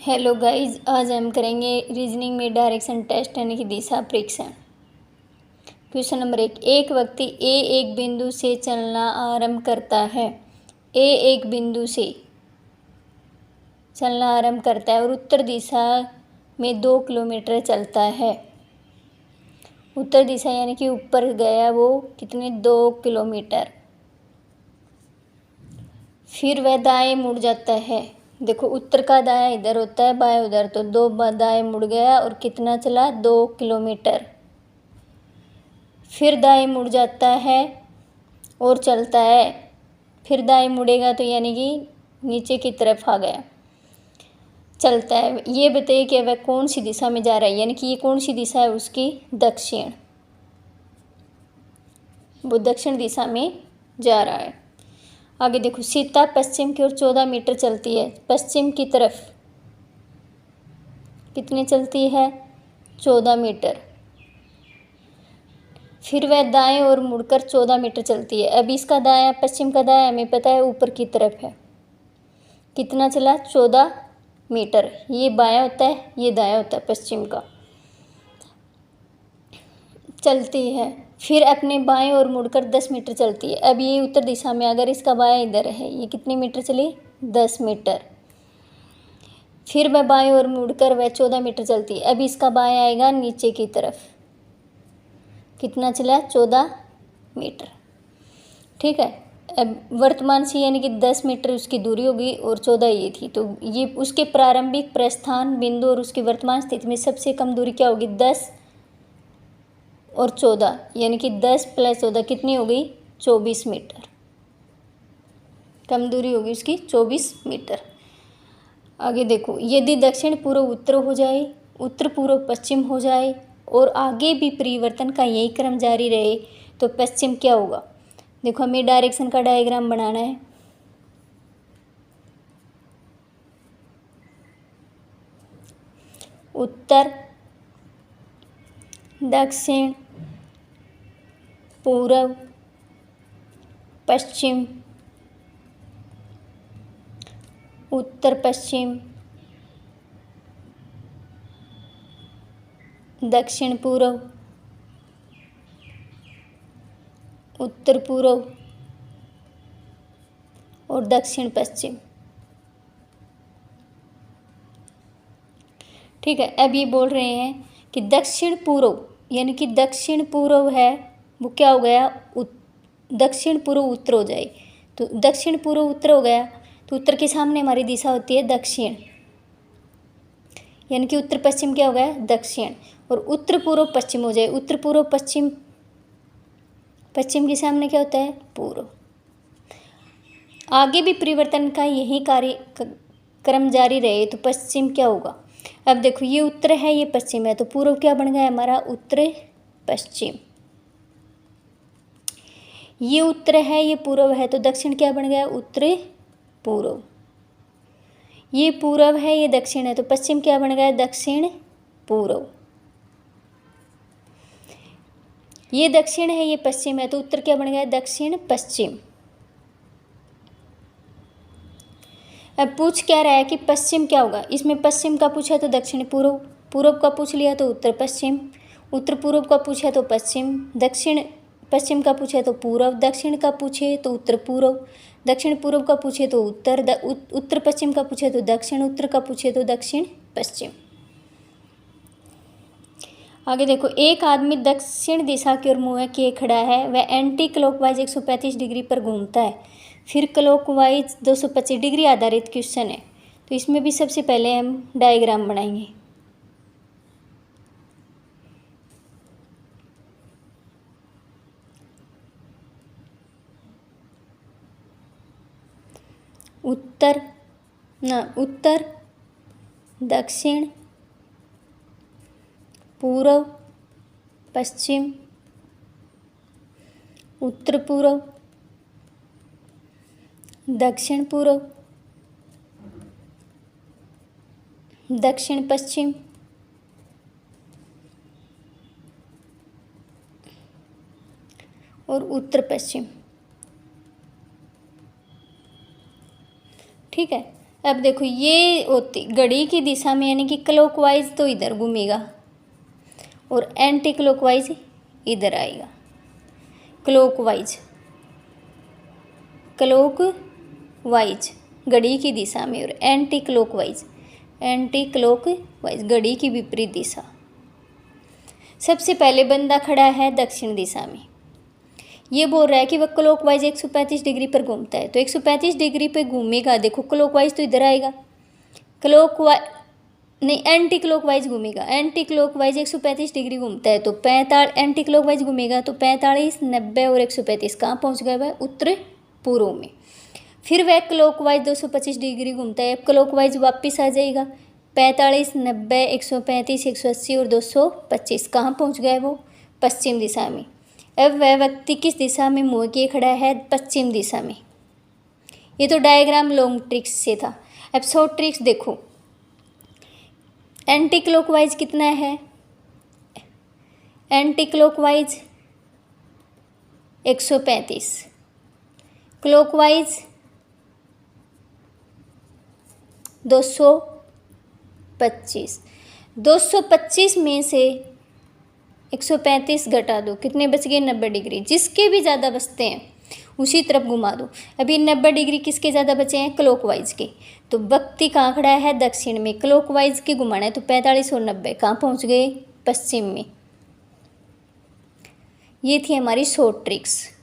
Hello guys, आज हम करेंगे रीजनिंग में डायरेक्शन टेस्ट यानी कि दिशा परीक्षण। Question number 1। एक व्यक्ति ए एक बिंदु से चलना आरंभ करता है। ए एक बिंदु से चलना आरंभ करता है और उत्तर दिशा में 2 किलोमीटर चलता है। उत्तर दिशा यानी कि ऊपर गया वो कितने 2 किलोमीटर। फिर वह दाएं मुड़ जाता है। देखो, उत्तर का दायां इधर होता है, बाएं उधर, तो 2 दाएं मुड़ गया और कितना चला 2 किलोमीटर। फिर दाएं मुड़ जाता है और चलता है। फिर दाएं मुड़ेगा तो यानी कि नीचे की तरफ आ गया, चलता है। ये बताइए कि वह कौन सी दिशा में जा रहा है, यानी कि ये कौन सी दिशा है उसकी, दक्षिण। वो दक्षिण दिशा में जा रहा है। आगे देखो, सीता पश्चिम की ओर 14 मीटर चलती है। पश्चिम की तरफ कितनी चलती है 14 मीटर। फिर वह दाएं ओर मुड़कर 14 मीटर चलती है। अब इसका दायां, पश्चिम का दायां हमें पता है ऊपर की तरफ है। कितना चला 14 मीटर। ये बायां होता है, ये दायां होता है पश्चिम का। चलती है। फिर अपने बाएं ओर मुड़कर 10 मीटर चलती है। अब ये उत्तर दिशा में, अगर इसका बायां इधर है, ये कितने मीटर चली 10 मीटर। फिर वह बाएं ओर मुड़कर वह 14 मीटर चलती है। अब इसका बायां आएगा नीचे की तरफ। कितना चला 14 मीटर। ठीक है। अब वर्तमान से यानी कि 10 मीटर उसकी दूरी होगी और 14 ये थी, तो ये उसके प्रारंभिक प्रस्थान बिंदु और उसकी वर्तमान स्थिति में सबसे कम दूरी क्या होगी 10 और 14, यानी कि 10 + 14 कितनी हो गई 24 मीटर। कम दूरी होगी उसकी 24 मीटर। आगे देखो, यदि दक्षिण पूर्व उत्तर हो जाए, उत्तर पूर्व पश्चिम हो जाए और आगे भी परिवर्तन का यही क्रम जारी रहे तो पश्चिम क्या होगा। देखो, हमें डायरेक्शन का डायग्राम बनाना है। उत्तर, दक्षिण, पूर्व, पश्चिम, उत्तर पश्चिम, दक्षिण पूर्व, उत्तर पूर्व और दक्षिण पश्चिम। ठीक है। अब ये बोल रहे हैं कि दक्षिण पूर्व, यानी कि दक्षिण पूर्व है वो क्या हो गया दक्षिण पूर्व उत्तर हो जाए। तो दक्षिण पूर्व उत्तर हो गया, तो उत्तर के सामने हमारी दिशा होती है दक्षिण, यानी कि उत्तर पश्चिम क्या हो गया दक्षिण। और उत्तर पूर्व पश्चिम हो जाए। उत्तर पूर्व पश्चिम, पश्चिम के सामने क्या होता है पूर्व। आगे भी परिवर्तन का यही क्रम जारी रहे तो पश्चिम क्या होगा। अब देखो, ये उत्तर है, ये पश्चिम है, तो पूर्व क्या बन गया हमारा उत्तर पश्चिम। ये उत्तर है, ये पूर्व है, तो दक्षिण क्या बन गया उत्तर पूर्व। ये पूर्व है, ये दक्षिण है, तो पश्चिम क्या बन गया दक्षिण पूर्व। ये दक्षिण है, ये पश्चिम है, तो उत्तर क्या बन गया दक्षिण पश्चिम। अब पूछ क्या रहा है कि पश्चिम क्या होगा। इसमें पश्चिम का पूछा तो दक्षिण पूर्व, पूर्व का पूछ लिया तो उत्तर पश्चिम, उत्तर पूर्व का पूछा तो पश्चिम, दक्षिण पश्चिम का पूछे तो पूर्व, दक्षिण का पूछे तो उत्तर पूर्व, दक्षिण पूर्व का पूछे तो उत्तर, उत्तर पश्चिम का पूछे तो दक्षिण, उत्तर का पूछे तो दक्षिण पश्चिम। आगे देखो, एक आदमी दक्षिण दिशा की ओर मुँह किए खड़ा है। वह एंटी क्लॉकवाइज 135 डिग्री पर घूमता है। फिर क्लॉकवाइज 225 डिग्री आधारित क्वेश्चन है, तो इसमें भी सबसे पहले हम डायग्राम बनाएंगे। उत्तर दक्षिण, पूर्व, पश्चिम, उत्तर पूर्व, दक्षिण पूर्व, दक्षिण पश्चिम और उत्तर पश्चिम। ठीक है। अब देखो ये होती घड़ी की दिशा में, यानी कि क्लॉकवाइज तो इधर घूमेगा और एंटी क्लॉकवाइज इधर आएगा। क्लॉकवाइज घड़ी की दिशा में, और एंटी क्लॉकवाइज घड़ी की विपरीत दिशा। सबसे पहले बंदा खड़ा है दक्षिण दिशा में, ये बोल रहा है कि वह क्लॉकवाइज 135 डिग्री पर घूमता है, तो 135 डिग्री पे घूमेगा। देखो क्लॉकवाइज तो इधर आएगा, एंटी क्लॉकवाइज घूमेगा। एंटी क्लॉकवाइज 135 डिग्री घूमता है, तो 45 एंटी क्लॉकवाइज घूमेगा, तो 45, 90 और 135 कहाँ पहुँच गया वह? उत्तर पूर्व में। फिर वह क्लॉकवाइज 225 डिग्री घूमता है, अब क्लॉकवाइज वापस आ जाएगा। 45, 90, 135, 180 और 225 कहाँ पहुँच गया वो? पश्चिम दिशा में। अब वह व्यक्ति किस दिशा में मुँह किए खड़ा है? पश्चिम दिशा में। ये तो डायग्राम लॉन्ग ट्रिक्स से था। अब शॉर्ट ट्रिक्स देखो। एंटी क्लॉकवाइज कितना है? Anti clockwise 135, clockwise 225। 225 में से 135 घटा दो, कितने बच गए? 90 डिग्री। जिसके भी ज़्यादा बचते हैं उसी तरफ घुमा दो। अभी 90 डिग्री किसके ज़्यादा बचे हैं? क्लॉकवाइज के। तो व्यक्ति कहाँ खड़ा है? दक्षिण में। क्लॉकवाइज के घुमाना है, तो 45 और 90 कहाँ पहुँच गए? पश्चिम में। ये थी हमारी शॉर्ट ट्रिक्स।